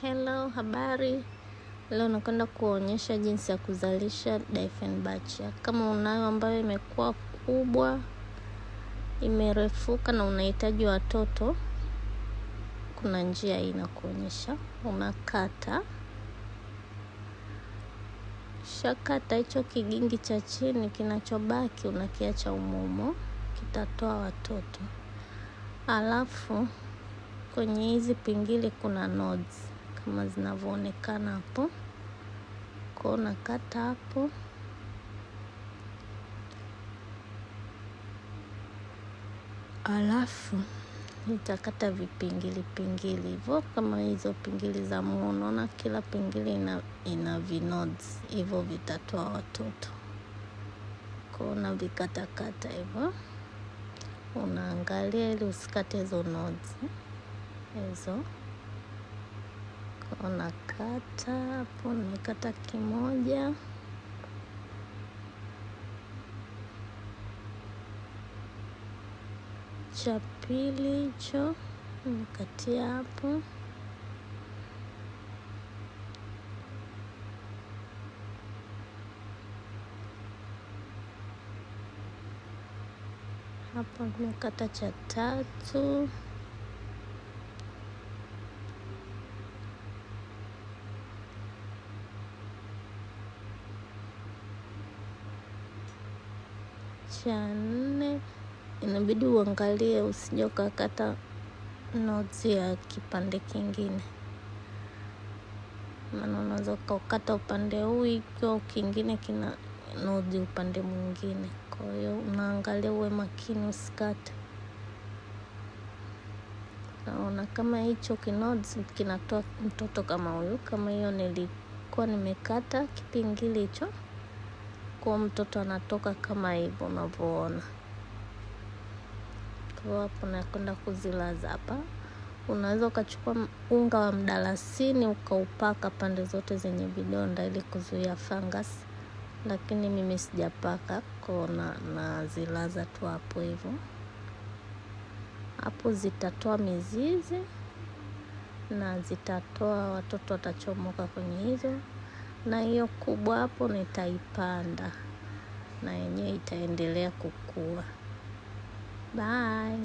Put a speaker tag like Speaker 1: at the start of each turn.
Speaker 1: Hello, habari. Leo nakwenda kuonyesha jinsi ya kuzalisha Dieffenbachia. Kama unayo ambayo imekuwa kubwa, imerefuka na unahitaji watoto, kuna njia hii inakuonyesha. Unakata. Shakata hicho kigingi cha chini kinachobaki unakiacha umumo, kitatoa watoto. Alafu kwenye hizi pingili kuna nodes kama zinavyoonekana hapo. Kwa nakata hapo. Alafu nitakata vipingili hivyo kama hizo pingili za muono, na kila pingili ina vinodes hivyo vitatoa watoto. Kwa navikata hivyo. Unaangalia ili usikate hizo nodes hizo. Kwa nakata hapo, nimekata kimoja. Cha pili hicho nimekatia hapo. Hapo nimekata cha tatu. Cha nne. Inabidi uangalie usije ukakata nodes ya kipande kingine, maana unaweza ukakata upande huu ikiwa kingine kina nodes upande mwingine. Kwa hiyo unaangalia uwe makini usikate. Naona kama hicho kinodes kinatoa mtoto kama huyu. Kama hiyo nilikuwa nimekata kipingili hicho, kwa mtoto anatoka kama hivyo unavyoona. Kwa hapo nakwenda kuzilaza hapa. Unaweza ukachukua unga wa mdalasini ukaupaka pande zote zenye vidonda ili kuzuia fungus, lakini mimi sijapaka, kwa nazilaza tu hapo hivyo. Hapo zitatoa mizizi na zitatoa watoto, watachomoka kwenye hizo, na hiyo kubwa hapo nitaipanda na yenyewe itaendelea kukua. Bye.